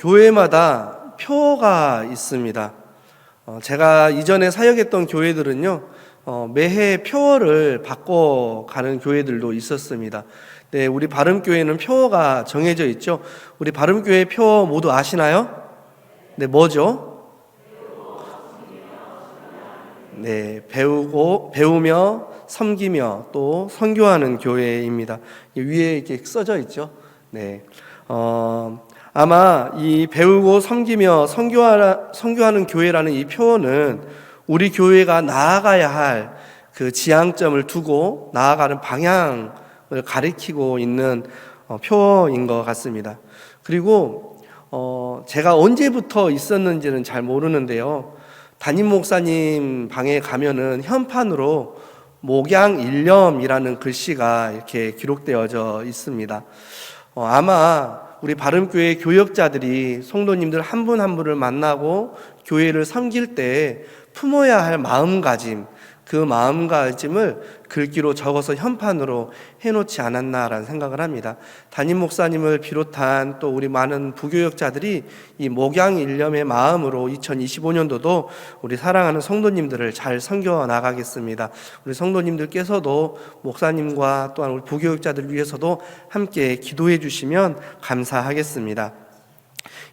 교회마다 표어가 있습니다. 제가 이전에 사역했던 교회들은요, 매해 표어를 바꿔가는 교회들도 있었습니다. 네, 우리 바름교회는 표어가 정해져 있죠. 우리 바름교회 표어 모두 아시나요? 네, 뭐죠? 네, 배우며 섬기며 또 선교하는 교회입니다. 위에 이렇게 써져 있죠. 네, 아마 이 배우고 섬기며 선교하는 교회라는 이 표현은 우리 교회가 나아가야 할 그 지향점을 두고 나아가는 방향을 가리키고 있는 표어인 것 같습니다. 그리고 제가 언제부터 있었는지는 잘 모르는데요. 담임 목사님 방에 가면은 현판으로 목양일념이라는 글씨가 이렇게 기록되어져 있습니다. 아마 우리 바름교회 교역자들이 성도님들 한 분 한 분을 만나고 교회를 섬길 때 품어야 할 마음가짐, 그 마음가짐을 글귀로 적어서 현판으로 해놓지 않았나라는 생각을 합니다. 담임 목사님을 비롯한 또 우리 많은 부교역자들이 이 목양일념의 마음으로 2025년도도 우리 사랑하는 성도님들을 잘 섬겨 나가겠습니다. 우리 성도님들께서도 목사님과 또한 우리 부교역자들을 위해서도 함께 기도해 주시면 감사하겠습니다.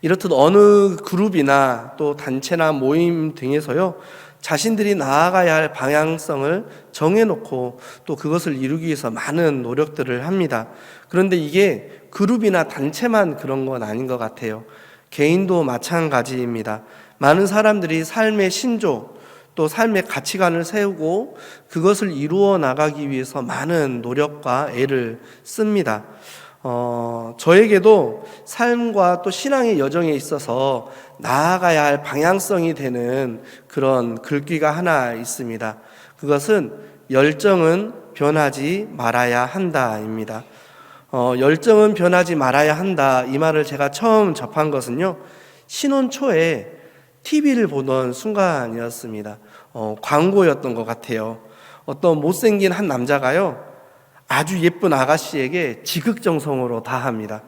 이렇듯 어느 그룹이나 또 단체나 모임 등에서요, 자신들이 나아가야 할 방향성을 정해놓고 또 그것을 이루기 위해서 많은 노력들을 합니다. 그런데 이게 그룹이나 단체만 그런 건 아닌 것 같아요. 개인도 마찬가지입니다. 많은 사람들이 삶의 신조 또 삶의 가치관을 세우고 그것을 이루어 나가기 위해서 많은 노력과 애를 씁니다. 저에게도 삶과 또 신앙의 여정에 있어서 나아가야 할 방향성이 되는 그런 글귀가 하나 있습니다. 그것은 열정은 변하지 말아야 한다입니다. 열정은 변하지 말아야 한다, 이 말을 제가 처음 접한 것은요, 신혼 초에 TV를 보던 순간이었습니다. 광고였던 것 같아요. 어떤 못생긴 한 남자가요, 아주 예쁜 아가씨에게 지극정성으로 다합니다.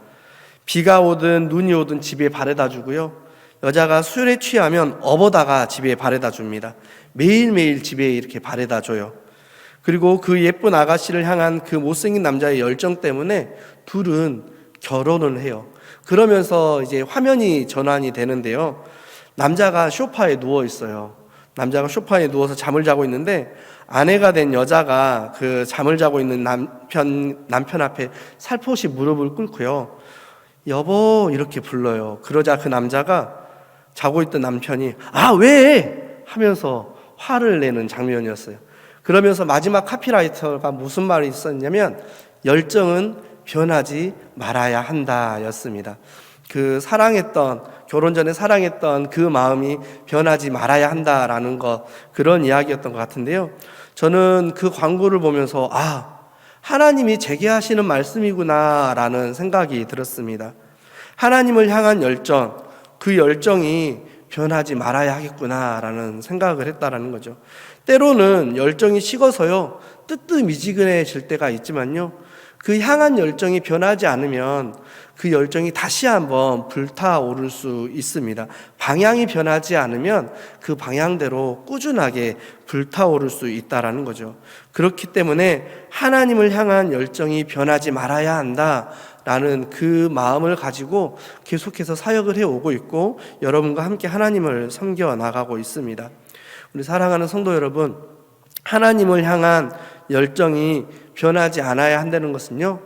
비가 오든 눈이 오든 집에 바래다 주고요, 여자가 술에 취하면 업어다가 집에 바래다 줍니다. 매일매일 집에 이렇게 바래다 줘요. 그리고 그 예쁜 아가씨를 향한 그 못생긴 남자의 열정 때문에 둘은 결혼을 해요. 그러면서 이제 화면이 전환이 되는데요, 남자가 소파에 누워 있어요. 남자가 소파에 누워서 잠을 자고 있는데 아내가 된 여자가 그 잠을 자고 있는 남편 앞에 살포시 무릎을 꿇고요, 여보 이렇게 불러요. 그러자 그 남자가, 자고 있던 남편이 왜? 하면서 화를 내는 장면이었어요. 그러면서 마지막 카피라이터가 무슨 말이 있었냐면 열정은 변하지 말아야 한다 였습니다. 그 결혼 전에 사랑했던 그 마음이 변하지 말아야 한다라는 것, 그런 이야기였던 것 같은데요. 저는 그 광고를 보면서 하나님이 제게 하시는 말씀이구나 라는 생각이 들었습니다. 하나님을 향한 열정, 그 열정이 변하지 말아야 하겠구나 라는 생각을 했다라는 거죠. 때로는 열정이 식어서요, 뜨뜻미지근해질 때가 있지만요, 그 향한 열정이 변하지 않으면 그 열정이 다시 한번 불타오를 수 있습니다. 방향이 변하지 않으면 그 방향대로 꾸준하게 불타오를 수 있다라는 거죠. 그렇기 때문에 하나님을 향한 열정이 변하지 말아야 한다라는 그 마음을 가지고 계속해서 사역을 해오고 있고, 여러분과 함께 하나님을 섬겨 나가고 있습니다. 우리 사랑하는 성도 여러분, 하나님을 향한 열정이 변하지 않아야 한다는 것은요,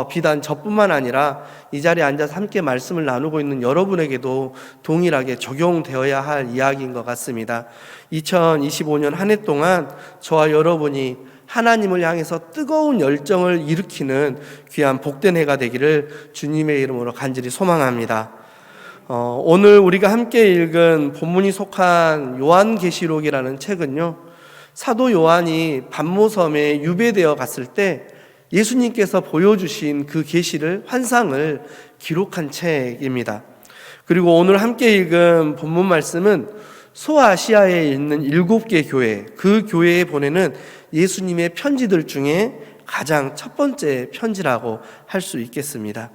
비단 저뿐만 아니라 이 자리에 앉아서 함께 말씀을 나누고 있는 여러분에게도 동일하게 적용되어야 할 이야기인 것 같습니다. 2025년 한 해 동안 저와 여러분이 하나님을 향해서 뜨거운 열정을 일으키는 귀한 복된 해가 되기를 주님의 이름으로 간절히 소망합니다. 오늘 우리가 함께 읽은 본문이 속한 요한계시록이라는 책은요, 사도 요한이 반모섬에 유배되어 갔을 때 예수님께서 보여주신 그 계시를, 환상을 기록한 책입니다. 그리고 오늘 함께 읽은 본문 말씀은 소아시아에 있는 7개 교회, 그 교회에 보내는 예수님의 편지들 중에 가장 첫 번째 편지라고 할 수 있겠습니다.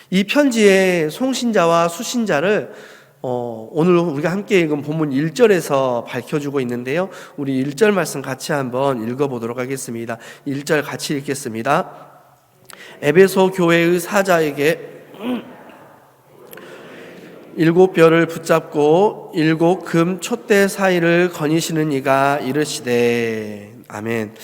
이 편지의 송신자와 수신자를 오늘 우리가 함께 읽은 본문 1절에서 밝혀주고 있는데요. 우리 1절 말씀 같이 한번 읽어보도록 하겠습니다. 1절 같이 읽겠습니다. 에베소 교회의 사자에게 7 별을 붙잡고 7 금 촛대 사이를 거니시는 이가 이르시되. 아멘.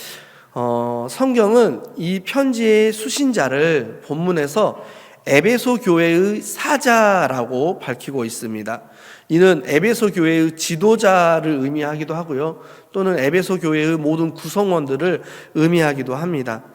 성경은 이 편지의 수신자를 본문에서 에베소 교회의 사자라고 밝히고 있습니다. 이는 에베소 교회의 지도자를 의미하기도 하고요, 또는 에베소 교회의 모든 구성원들을 의미하기도 합니다.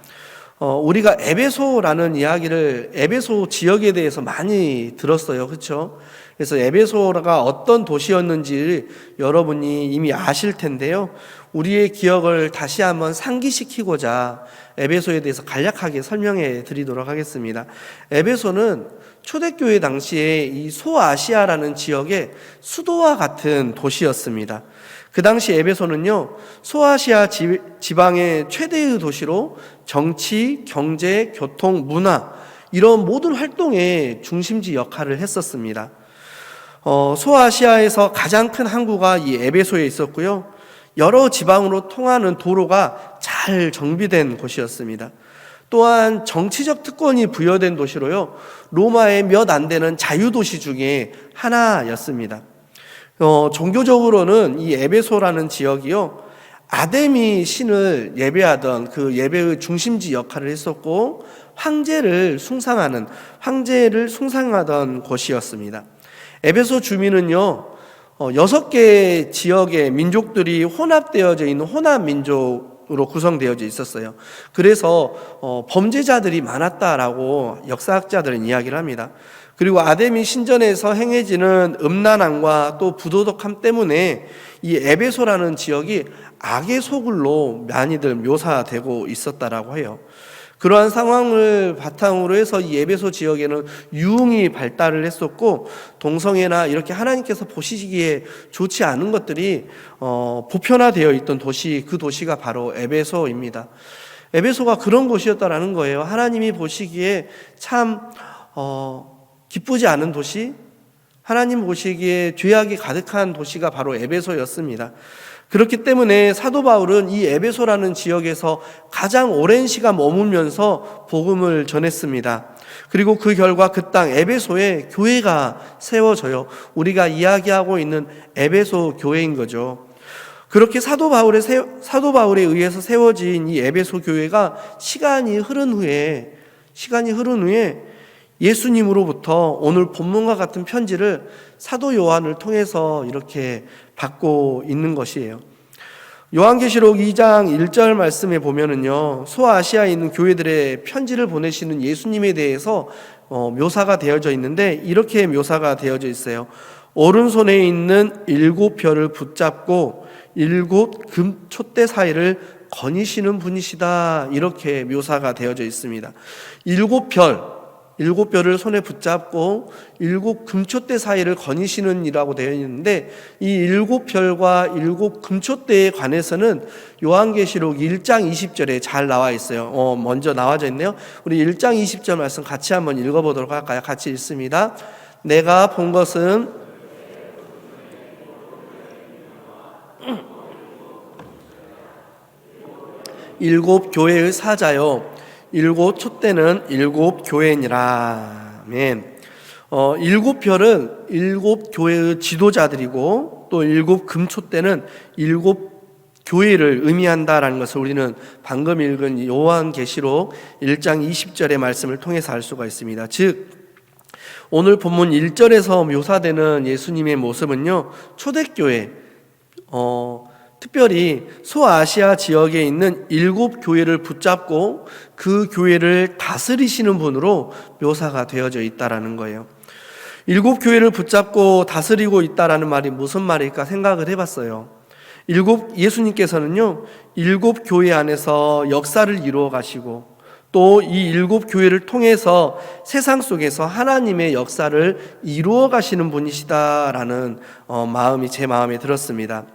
우리가 에베소라는 이야기를 에베소 지역에 대해서 많이 들었어요. 그렇죠? 그래서 에베소가 어떤 도시였는지 여러분이 이미 아실 텐데요. 우리의 기억을 다시 한번 상기시키고자 에베소에 대해서 간략하게 설명해 드리도록 하겠습니다. 에베소는 초대교회 당시에 이 소아시아라는 지역의 수도와 같은 도시였습니다. 그 당시 에베소는요, 소아시아 지방의 최대의 도시로 정치, 경제, 교통, 문화 이런 모든 활동의 중심지 역할을 했었습니다. 소아시아에서 가장 큰 항구가 이 에베소에 있었고요, 여러 지방으로 통하는 도로가 잘 정비된 곳이었습니다. 또한 정치적 특권이 부여된 도시로요, 로마의 몇 안 되는 자유도시 중에 하나였습니다. 종교적으로는 이 에베소라는 지역이요, 아데미 신을 예배하던 그 예배의 중심지 역할을 했었고, 황제를 숭상하던 곳이었습니다. 에베소 주민은요, 6개 지역의 민족들이 혼합되어져 있는 혼합민족으로 구성되어져 있었어요. 그래서 범죄자들이 많았다라고 역사학자들은 이야기를 합니다. 그리고 아데미 신전에서 행해지는 음란함과 또 부도덕함 때문에 이 에베소라는 지역이 악의 소굴로 많이들 묘사되고 있었다라고 해요. 그러한 상황을 바탕으로 해서 이 에베소 지역에는 유흥이 발달을 했었고, 동성애나 이렇게 하나님께서 보시기에 좋지 않은 것들이 보편화되어 있던 도시, 그 도시가 바로 에베소입니다. 에베소가 그런 곳이었다라는 거예요. 하나님이 보시기에 참 기쁘지 않은 도시, 하나님 보시기에 죄악이 가득한 도시가 바로 에베소였습니다. 그렇기 때문에 사도 바울은 이 에베소라는 지역에서 가장 오랜 시간 머물면서 복음을 전했습니다. 그리고 그 결과 그 땅 에베소에 교회가 세워져요. 우리가 이야기하고 있는 에베소 교회인 거죠. 그렇게 사도 바울에 의해서 세워진 이 에베소 교회가 시간이 흐른 후에 예수님으로부터 오늘 본문과 같은 편지를 사도 요한을 통해서 이렇게 받고 있는 것이에요. 요한계시록 2장 1절 말씀에 보면은요, 소아시아에 있는 교회들의 편지를 보내시는 예수님에 대해서 묘사가 되어져 있는데, 이렇게 묘사가 되어져 있어요. 오른손에 있는 7 별을 붙잡고 7 금 촛대 사이를 거니시는 분이시다, 이렇게 묘사가 되어져 있습니다. 7 별을 손에 붙잡고 7 금촛대 사이를 거니시는 이라고 되어 있는데, 이 7 별과 7 금촛대에 관해서는 요한계시록 1장 20절에 잘 나와 있어요. 먼저 나와져 있네요. 우리 1장 20절 말씀 같이 한번 읽어보도록 할까요? 같이 읽습니다. 내가 본 것은 일곱 교회의 사자요, 7 촛대는 7 교회니라. 아멘. 7 별은 7 교회의 지도자들이고, 또 7 금촛대는 7 교회를 의미한다라는 것을 우리는 방금 읽은 요한계시록 1장 20절의 말씀을 통해서 알 수가 있습니다. 즉, 오늘 본문 1절에서 묘사되는 예수님의 모습은요, 초대교회, 특별히 소아시아 지역에 있는 7 교회를 붙잡고 그 교회를 다스리시는 분으로 묘사가 되어져 있다라는 거예요. 7 교회를 붙잡고 다스리고 있다라는 말이 무슨 말일까 생각을 해봤어요. 예수님께서는요, 7 교회 안에서 역사를 이루어 가시고, 또 이 7 교회를 통해서 세상 속에서 하나님의 역사를 이루어 가시는 분이시다라는 마음이 제 마음에 들었습니다.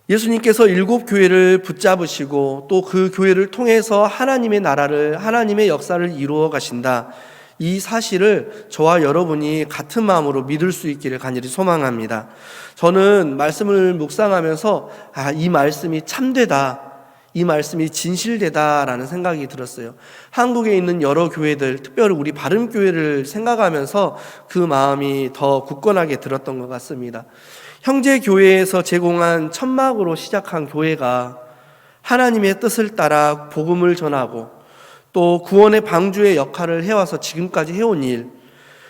예수님께서 7 교회를 붙잡으시고 또 그 교회를 통해서 하나님의 나라를, 하나님의 역사를 이루어 가신다. 이 사실을 저와 여러분이 같은 마음으로 믿을 수 있기를 간절히 소망합니다. 저는 말씀을 묵상하면서 이 말씀이 참되다, 이 말씀이 진실되다라는 생각이 들었어요. 한국에 있는 여러 교회들, 특별히 우리 바른교회를 생각하면서 그 마음이 더 굳건하게 들었던 것 같습니다. 형제교회에서 제공한 천막으로 시작한 교회가 하나님의 뜻을 따라 복음을 전하고 또 구원의 방주의 역할을 해와서 지금까지 해온 일,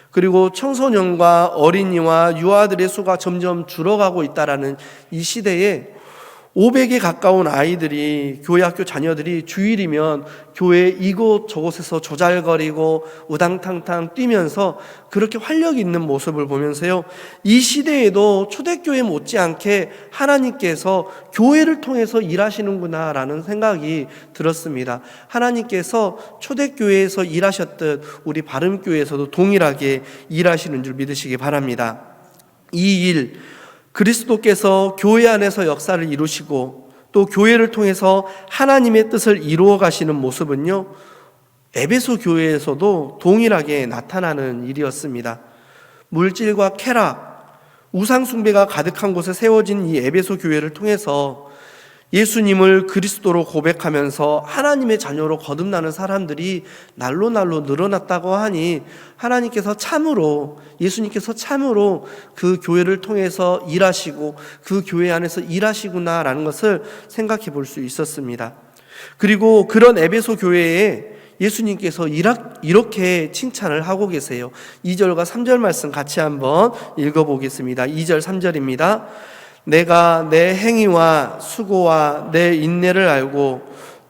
그리고 청소년과 어린이와 유아들의 수가 점점 줄어가고 있다라는 이 시대에 500에 가까운 아이들이, 교회 학교 자녀들이 주일이면 교회 이곳 저곳에서 조잘거리고 우당탕탕 뛰면서 그렇게 활력 있는 모습을 보면서요, 이 시대에도 초대교회 못지않게 하나님께서 교회를 통해서 일하시는구나 라는 생각이 들었습니다. 하나님께서 초대교회에서 일하셨듯 우리 바른교회에서도 동일하게 일하시는 줄 믿으시기 바랍니다. 이 일, 그리스도께서 교회 안에서 역사를 이루시고 또 교회를 통해서 하나님의 뜻을 이루어 가시는 모습은요, 에베소 교회에서도 동일하게 나타나는 일이었습니다. 물질과 쾌락, 우상 숭배가 가득한 곳에 세워진 이 에베소 교회를 통해서 예수님을 그리스도로 고백하면서 하나님의 자녀로 거듭나는 사람들이 날로 늘어났다고 하니 예수님께서 참으로 그 교회를 통해서 일하시고 그 교회 안에서 일하시구나라는 것을 생각해 볼 수 있었습니다. 그리고 그런 에베소 교회에 예수님께서 이렇게 칭찬을 하고 계세요. 2절과 3절 말씀 같이 한번 읽어보겠습니다. 2절 3절입니다. 내가 내 행위와 수고와 내 인내를 알고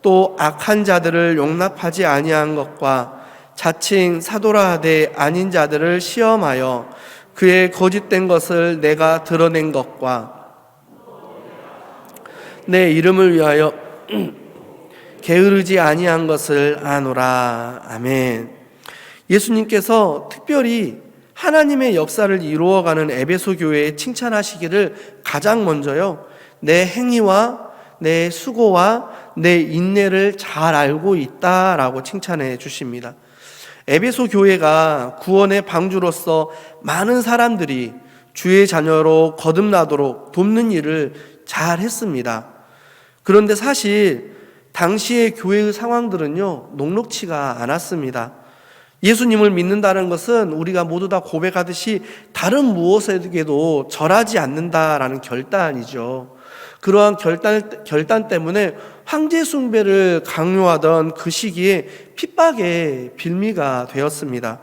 또 악한 자들을 용납하지 아니한 것과 자칭 사도라 하되 아닌 자들을 시험하여 그의 거짓된 것을 내가 드러낸 것과 내 이름을 위하여 게으르지 아니한 것을 아노라. 아멘. 예수님께서 특별히 하나님의 역사를 이루어가는 에베소 교회에 칭찬하시기를 가장 먼저요, 내 행위와 내 수고와 내 인내를 잘 알고 있다라고 칭찬해 주십니다. 에베소 교회가 구원의 방주로서 많은 사람들이 주의 자녀로 거듭나도록 돕는 일을 잘 했습니다. 그런데 사실 당시의 교회의 상황들은요, 녹록치가 않았습니다. 예수님을 믿는다는 것은 우리가 모두 다 고백하듯이 다른 무엇에게도 절하지 않는다라는 결단이죠. 그러한 결단 때문에 황제 숭배를 강요하던 그 시기에 핍박의 빌미가 되었습니다.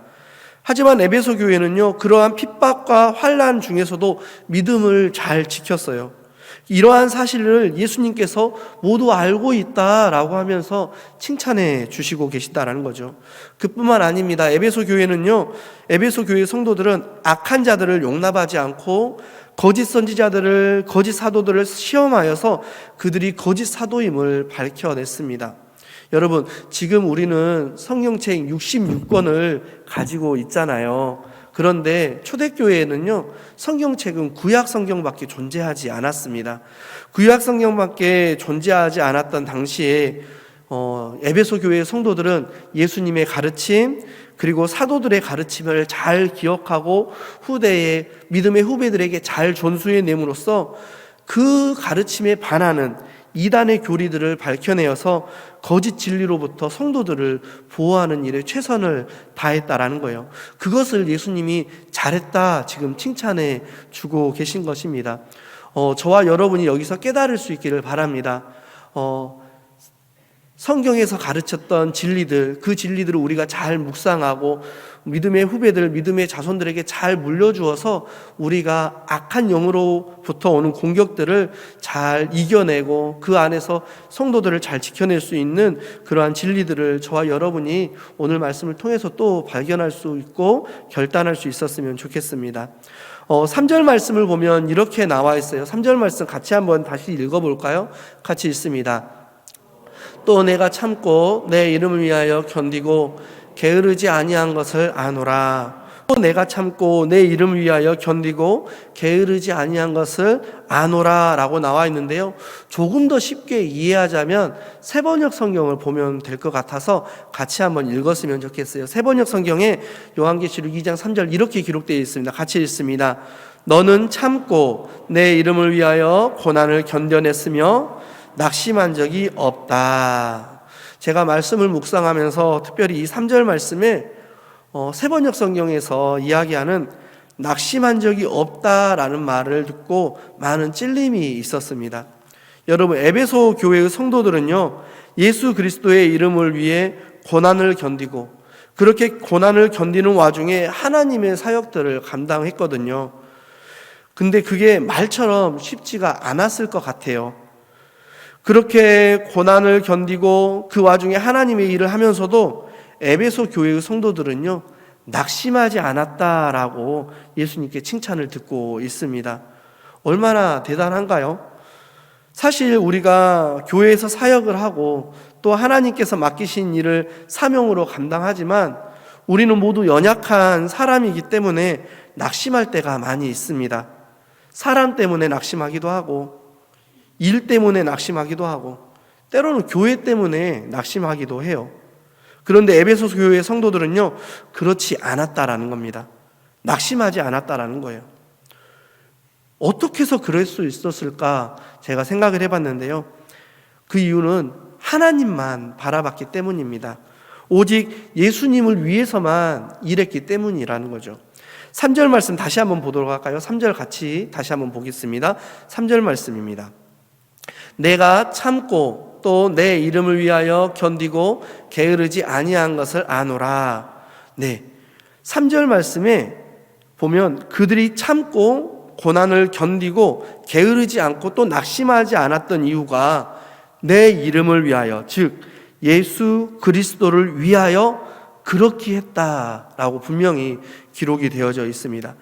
하지만 에베소 교회는요, 그러한 핍박과 환난 중에서도 믿음을 잘 지켰어요. 이러한 사실을 예수님께서 모두 알고 있다라고 하면서 칭찬해 주시고 계시다라는 거죠. 그뿐만 아닙니다. 에베소 교회는요, 에베소 교회 성도들은 악한 자들을 용납하지 않고 거짓 선지자들을, 거짓 사도들을 시험하여서 그들이 거짓 사도임을 밝혀냈습니다. 여러분, 지금 우리는 성경책 66권을 가지고 있잖아요. 그런데 초대교회에는요, 성경책은 구약 성경밖에 존재하지 않았습니다. 구약 성경밖에 존재하지 않았던 당시에 에베소 교회의 성도들은 예수님의 가르침, 그리고 사도들의 가르침을 잘 기억하고 후대의 믿음의 후배들에게 잘 전수해 내므로써 그 가르침에 반하는 이단의 교리들을 밝혀내어서 거짓 진리로부터 성도들을 보호하는 일에 최선을 다했다라는 거예요. 그것을 예수님이 잘했다 지금 칭찬해 주고 계신 것입니다. 저와 여러분이 여기서 깨달을 수 있기를 바랍니다. 성경에서 가르쳤던 진리들, 그 진리들을 우리가 잘 묵상하고 믿음의 후배들, 믿음의 자손들에게 잘 물려주어서 우리가 악한 영으로부터 오는 공격들을 잘 이겨내고 그 안에서 성도들을 잘 지켜낼 수 있는 그러한 진리들을 저와 여러분이 오늘 말씀을 통해서 또 발견할 수 있고 결단할 수 있었으면 좋겠습니다. 3절 말씀을 보면 이렇게 나와 있어요. 3절 말씀 같이 한번 다시 읽어볼까요? 같이 읽습니다. 또 내가 참고 내 이름을 위하여 견디고 게으르지 아니한 것을 아노라. 내가 참고 내 이름을 위하여 견디고 게으르지 아니한 것을 아노라 라고 나와 있는데요, 조금 더 쉽게 이해하자면 세번역 성경을 보면 될 것 같아서 같이 한번 읽었으면 좋겠어요. 세번역 성경에 요한계시록 2장 3절 이렇게 기록되어 있습니다. 같이 읽습니다. 너는 참고 내 이름을 위하여 고난을 견뎌냈으며 낙심한 적이 없다. 제가 말씀을 묵상하면서 특별히 이 3절 말씀에 세번역 성경에서 이야기하는 낙심한 적이 없다라는 말을 듣고 많은 찔림이 있었습니다. 여러분, 에베소 교회의 성도들은요, 예수 그리스도의 이름을 위해 고난을 견디고 그렇게 고난을 견디는 와중에 하나님의 사역들을 감당했거든요. 근데 그게 말처럼 쉽지가 않았을 것 같아요. 그렇게 고난을 견디고 그 와중에 하나님의 일을 하면서도 에베소 교회의 성도들은요, 낙심하지 않았다라고 예수님께 칭찬을 듣고 있습니다. 얼마나 대단한가요? 사실 우리가 교회에서 사역을 하고 또 하나님께서 맡기신 일을 사명으로 감당하지만 우리는 모두 연약한 사람이기 때문에 낙심할 때가 많이 있습니다. 사람 때문에 낙심하기도 하고 일 때문에 낙심하기도 하고 때로는 교회 때문에 낙심하기도 해요. 그런데 에베소 교회의 성도들은요, 그렇지 않았다라는 겁니다. 낙심하지 않았다라는 거예요. 어떻게 해서 그럴 수 있었을까 제가 생각을 해봤는데요, 그 이유는 하나님만 바라봤기 때문입니다. 오직 예수님을 위해서만 일했기 때문이라는 거죠. 3절 말씀 다시 한번 보도록 할까요? 3절 같이 다시 한번 보겠습니다. 3절 말씀입니다. 내가 참고 또 내 이름을 위하여 견디고 게으르지 아니한 것을 아노라. 네, 3절 말씀에 보면 그들이 참고 고난을 견디고 게으르지 않고 또 낙심하지 않았던 이유가 내 이름을 위하여, 즉 예수 그리스도를 위하여 그렇게 했다라고 분명히 기록이 되어져 있습니다.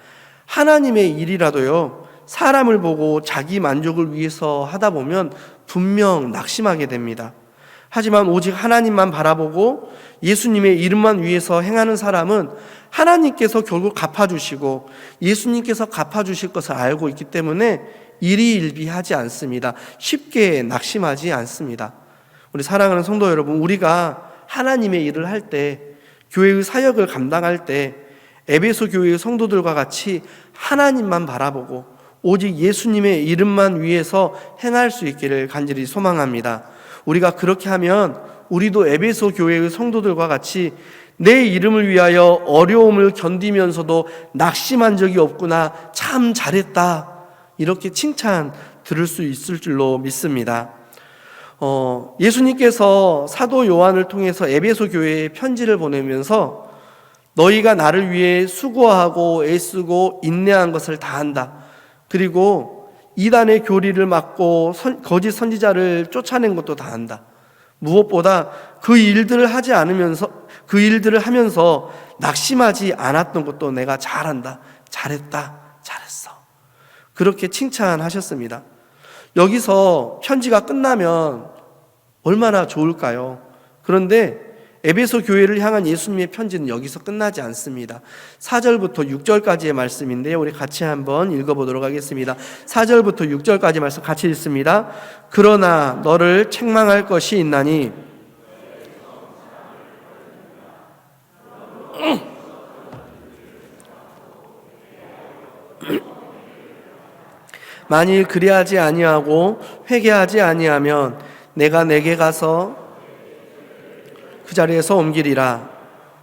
하나님의 일이라도요, 사람을 보고 자기 만족을 위해서 하다 보면 분명 낙심하게 됩니다. 하지만 오직 하나님만 바라보고 예수님의 이름만 위해서 행하는 사람은 하나님께서 결국 갚아주시고 예수님께서 갚아주실 것을 알고 있기 때문에 일희일비하지 않습니다. 쉽게 낙심하지 않습니다. 우리 사랑하는 성도 여러분, 우리가 하나님의 일을 할 때, 교회의 사역을 감당할 때 에베소 교회의 성도들과 같이 하나님만 바라보고 오직 예수님의 이름만 위해서 행할 수 있기를 간절히 소망합니다. 우리가 그렇게 하면 우리도 에베소 교회의 성도들과 같이 내 이름을 위하여 어려움을 견디면서도 낙심한 적이 없구나, 참 잘했다, 이렇게 칭찬 들을 수 있을 줄로 믿습니다. 예수님께서 사도 요한을 통해서 에베소 교회에 편지를 보내면서 너희가 나를 위해 수고하고 애쓰고 인내한 것을 다한다. 그리고 이단의 교리를 막고 거짓 선지자를 쫓아낸 것도 다한다. 무엇보다 그 일들을 하면서 낙심하지 않았던 것도 내가 잘한다, 잘했다, 잘했어, 그렇게 칭찬하셨습니다. 여기서 편지가 끝나면 얼마나 좋을까요? 그런데 에베소 교회를 향한 예수님의 편지는 여기서 끝나지 않습니다. 4절부터 6절까지의 말씀인데요, 우리 같이 한번 읽어보도록 하겠습니다. 4절부터 6절까지 말씀 같이 읽습니다. 그러나 너를 책망할 것이 있나니 만일 그리하지 아니하고 회개하지 아니하면 내가 내게 가서 그 자리에서 옮기리라.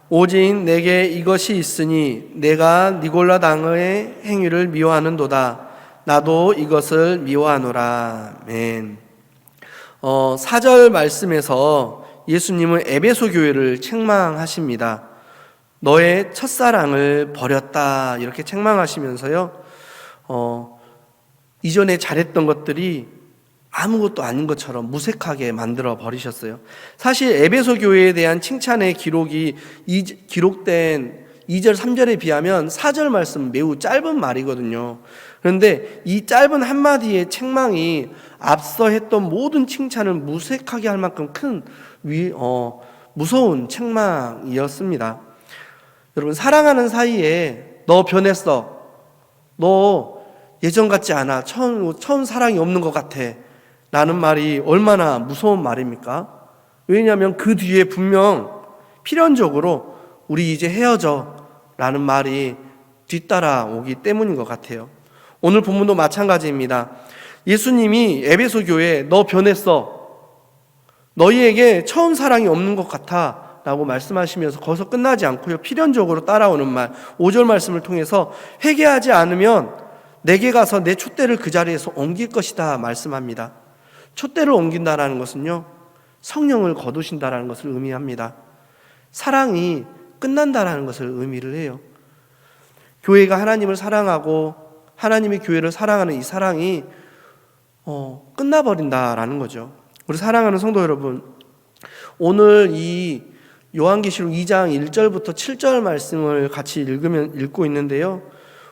오직 내게 이것이 있으니 내가 니골라 당의 행위를 미워하는도다. 나도 이것을 미워하노라. 아멘. 4절 말씀에서 예수님은 에베소 교회를 책망하십니다. 너의 첫사랑을 버렸다, 이렇게 책망하시면서요, 이전에 잘했던 것들이 아무것도 아닌 것처럼 무색하게 만들어 버리셨어요. 사실 에베소 교회에 대한 칭찬의 기록된 2절 3절에 비하면 4절 말씀 매우 짧은 말이거든요. 그런데 이 짧은 한마디의 책망이 앞서 했던 모든 칭찬을 무색하게 할 만큼 큰 무서운 책망이었습니다. 여러분, 사랑하는 사이에 너 변했어, 너 예전 같지 않아, 처음 사랑이 없는 것 같아 라는 말이 얼마나 무서운 말입니까? 왜냐하면 그 뒤에 분명 필연적으로 우리 이제 헤어져 라는 말이 뒤따라오기 때문인 것 같아요. 오늘 본문도 마찬가지입니다. 예수님이 에베소 교회에 너 변했어, 너희에게 처음 사랑이 없는 것 같아 라고 말씀하시면서 거기서 끝나지 않고요, 필연적으로 따라오는 말 5절 말씀을 통해서 회개하지 않으면 내게 가서 내 촛대를 그 자리에서 옮길 것이다 말씀합니다. 촛대를 옮긴다라는 것은요, 성령을 거두신다라는 것을 의미합니다. 사랑이 끝난다라는 것을 의미를 해요. 교회가 하나님을 사랑하고 하나님의 교회를 사랑하는 이 사랑이 끝나버린다라는 거죠. 우리 사랑하는 성도 여러분, 오늘 이 요한계시록 2장 1절부터 7절 말씀을 같이 읽고 있는데요,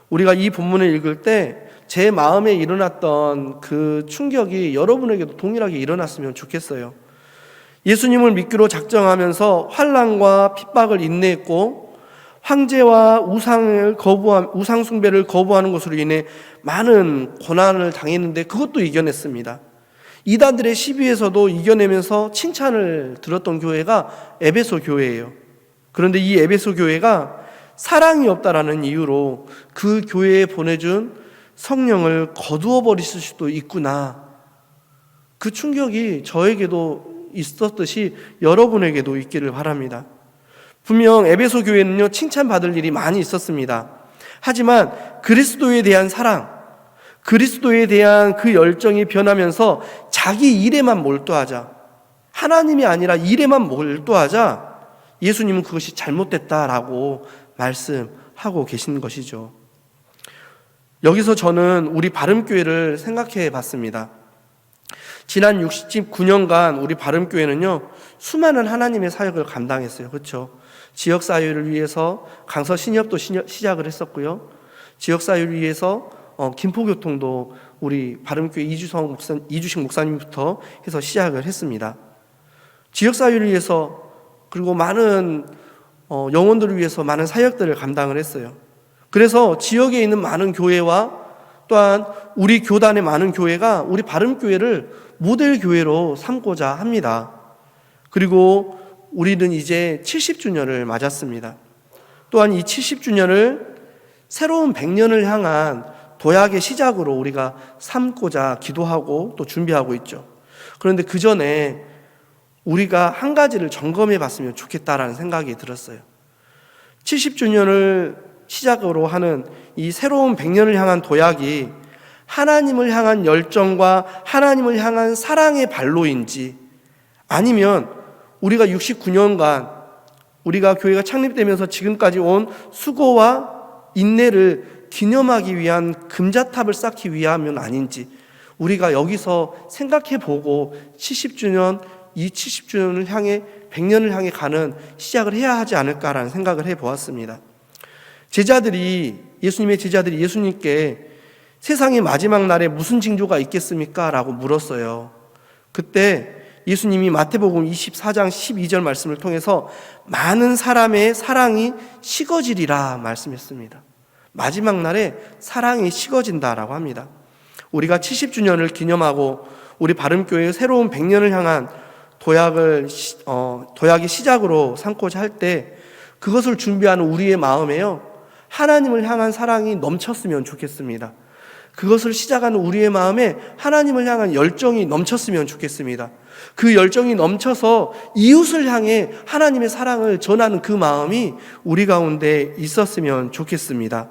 우리가 이 본문을 읽을 때 제 마음에 일어났던 그 충격이 여러분에게도 동일하게 일어났으면 좋겠어요. 예수님을 믿기로 작정하면서 환난과 핍박을 인내했고 황제와 우상 숭배를 거부하는 것으로 인해 많은 고난을 당했는데 그것도 이겨냈습니다. 이단들의 시비에서도 이겨내면서 칭찬을 들었던 교회가 에베소 교회예요. 그런데 이 에베소 교회가 사랑이 없다라는 이유로 그 교회에 보내준 성령을 거두어 버리실 수도 있구나. 그 충격이 저에게도 있었듯이 여러분에게도 있기를 바랍니다. 분명 에베소 교회는요, 칭찬받을 일이 많이 있었습니다. 하지만 그리스도에 대한 사랑, 그리스도에 대한 그 열정이 변하면서 자기 일에만 몰두하자, 하나님이 아니라 일에만 몰두하자 예수님은 그것이 잘못됐다라고 말씀하고 계신 것이죠. 여기서 저는 우리 바름교회를 생각해 봤습니다. 지난 69년간 우리 바름교회는요, 수많은 하나님의 사역을 감당했어요. 그렇죠? 지역사회를 위해서 강서 신협도 시작을 했었고요, 지역사회를 위해서 김포교통도 우리 바름교회 이주식 목사님부터 해서 시작을 했습니다. 지역사회를 위해서, 그리고 많은 영혼들을 위해서 많은 사역들을 감당을 했어요. 그래서 지역에 있는 많은 교회와 또한 우리 교단의 많은 교회가 우리 바름교회를 모델 교회로 삼고자 합니다. 그리고 우리는 이제 70주년을 맞았습니다. 또한 이 70주년을 새로운 100년을 향한 도약의 시작으로 우리가 삼고자 기도하고 또 준비하고 있죠. 그런데 그 전에 우리가 한 가지를 점검해 봤으면 좋겠다라는 생각이 들었어요. 70주년을 시작으로 하는 이 새로운 100년을 향한 도약이 하나님을 향한 열정과 하나님을 향한 사랑의 발로인지, 아니면 우리가 69년간 우리가 교회가 창립되면서 지금까지 온 수고와 인내를 기념하기 위한 금자탑을 쌓기 위함은 아닌지, 우리가 여기서 생각해 보고 70주년, 이 70주년을 향해 100년을 향해 가는 시작을 해야 하지 않을까라는 생각을 해 보았습니다. 예수님의 제자들이 예수님께 세상의 마지막 날에 무슨 징조가 있겠습니까? 라고 물었어요. 그때 예수님이 마태복음 24장 12절 말씀을 통해서 많은 사람의 사랑이 식어지리라 말씀했습니다. 마지막 날에 사랑이 식어진다라고 합니다. 우리가 70주년을 기념하고 우리 바름교회의 새로운 100년을 향한 도약의 시작으로 삼고자 할 때 그것을 준비하는 우리의 마음에요, 하나님을 향한 사랑이 넘쳤으면 좋겠습니다. 그것을 시작하는 우리의 마음에 하나님을 향한 열정이 넘쳤으면 좋겠습니다. 그 열정이 넘쳐서 이웃을 향해 하나님의 사랑을 전하는 그 마음이 우리 가운데 있었으면 좋겠습니다.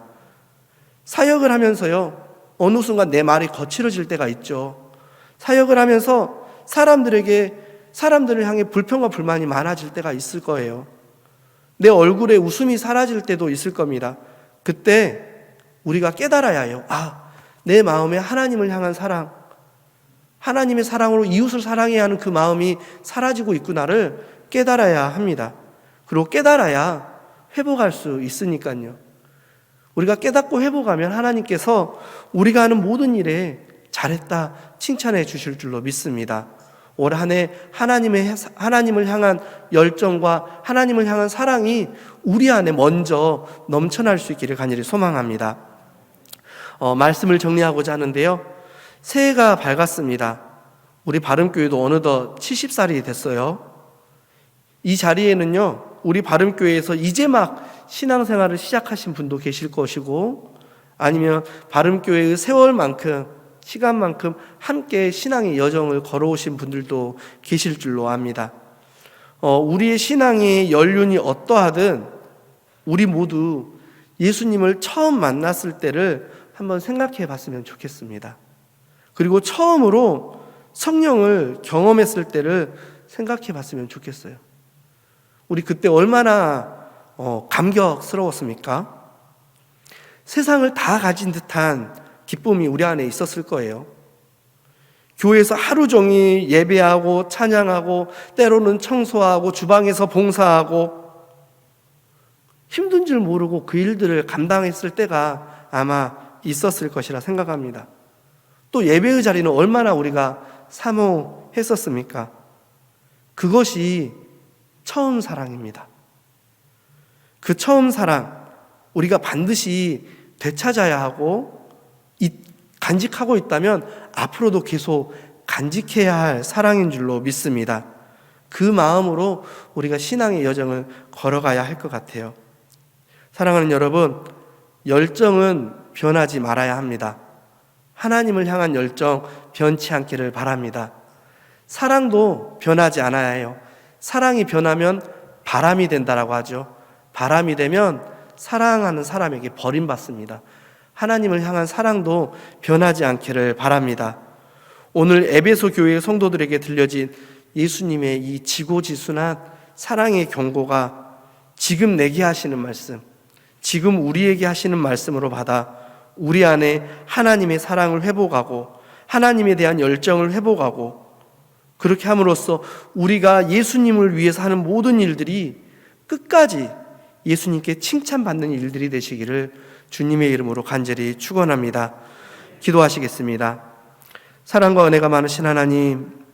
사역을 하면서요, 어느 순간 내 말이 거칠어질 때가 있죠. 사역을 하면서 사람들을 향해 불평과 불만이 많아질 때가 있을 거예요. 내 얼굴에 웃음이 사라질 때도 있을 겁니다. 그때 우리가 깨달아야 해요. 내 마음에 하나님을 향한 사랑, 하나님의 사랑으로 이웃을 사랑해야 하는 그 마음이 사라지고 있구나를 깨달아야 합니다. 그리고 깨달아야 회복할 수 있으니까요. 우리가 깨닫고 회복하면 하나님께서 우리가 하는 모든 일에 잘했다 칭찬해 주실 줄로 믿습니다. 올 한 해 하나님을 향한 열정과 하나님을 향한 사랑이 우리 안에 먼저 넘쳐날 수 있기를 간절히 소망합니다. 말씀을 정리하고자 하는데요. 새해가 밝았습니다. 우리 바름교회도 어느덧 70살이 됐어요. 이 자리에는요, 우리 바름교회에서 이제 막 신앙생활을 시작하신 분도 계실 것이고, 아니면 바름교회의 세월만큼, 시간만큼 함께 신앙의 여정을 걸어오신 분들도 계실 줄로 압니다. 우리의 신앙의 연륜이 어떠하든 우리 모두 예수님을 처음 만났을 때를 한번 생각해 봤으면 좋겠습니다. 그리고 처음으로 성령을 경험했을 때를 생각해 봤으면 좋겠어요. 우리 그때 얼마나 감격스러웠습니까? 세상을 다 가진 듯한 기쁨이 우리 안에 있었을 거예요. 교회에서 하루 종일 예배하고 찬양하고 때로는 청소하고 주방에서 봉사하고 힘든 줄 모르고 그 일들을 감당했을 때가 아마 있었을 것이라 생각합니다. 또 예배의 자리는 얼마나 우리가 사모했었습니까? 그것이 처음 사랑입니다. 그 처음 사랑, 우리가 반드시 되찾아야 하고 간직하고 있다면 앞으로도 계속 간직해야 할 사랑인 줄로 믿습니다. 그 마음으로 우리가 신앙의 여정을 걸어가야 할 것 같아요. 사랑하는 여러분, 열정은 변하지 말아야 합니다. 하나님을 향한 열정 변치 않기를 바랍니다. 사랑도 변하지 않아야 해요. 사랑이 변하면 바람이 된다라고 하죠. 바람이 되면 사랑하는 사람에게 버림받습니다. 하나님을 향한 사랑도 변하지 않기를 바랍니다. 오늘 에베소 교회 성도들에게 들려진 예수님의 이 지고지순한 사랑의 경고가 지금 내게 하시는 말씀, 지금 우리에게 하시는 말씀으로 받아 우리 안에 하나님의 사랑을 회복하고 하나님에 대한 열정을 회복하고 그렇게 함으로써 우리가 예수님을 위해서 하는 모든 일들이 끝까지 예수님께 칭찬받는 일들이 되시기를 주님의 이름으로 간절히 축원합니다. 기도하시겠습니다. 사랑과 은혜가 많으신 하나님,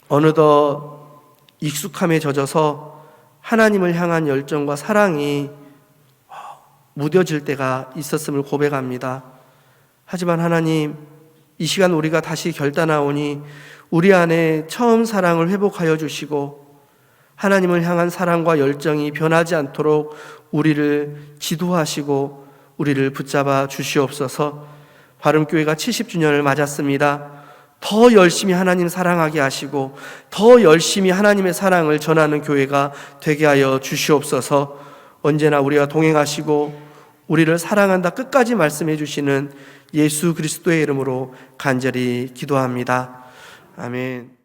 어느덧 익숙함에 젖어서 하나님을 향한 열정과 사랑이 무뎌질 때가 있었음을 고백합니다. 하지만 하나님, 이 시간 우리가 다시 결단하오니 우리 안에 처음 사랑을 회복하여 주시고 하나님을 향한 사랑과 열정이 변하지 않도록 우리를 지도하시고 우리를 붙잡아 주시옵소서. 바름교회가 70주년을 맞았습니다. 더 열심히 하나님 사랑하게 하시고 더 열심히 하나님의 사랑을 전하는 교회가 되게 하여 주시옵소서. 언제나 우리와 동행하시고 우리를 사랑한다 끝까지 말씀해 주시는 예수 그리스도의 이름으로 간절히 기도합니다. 아멘.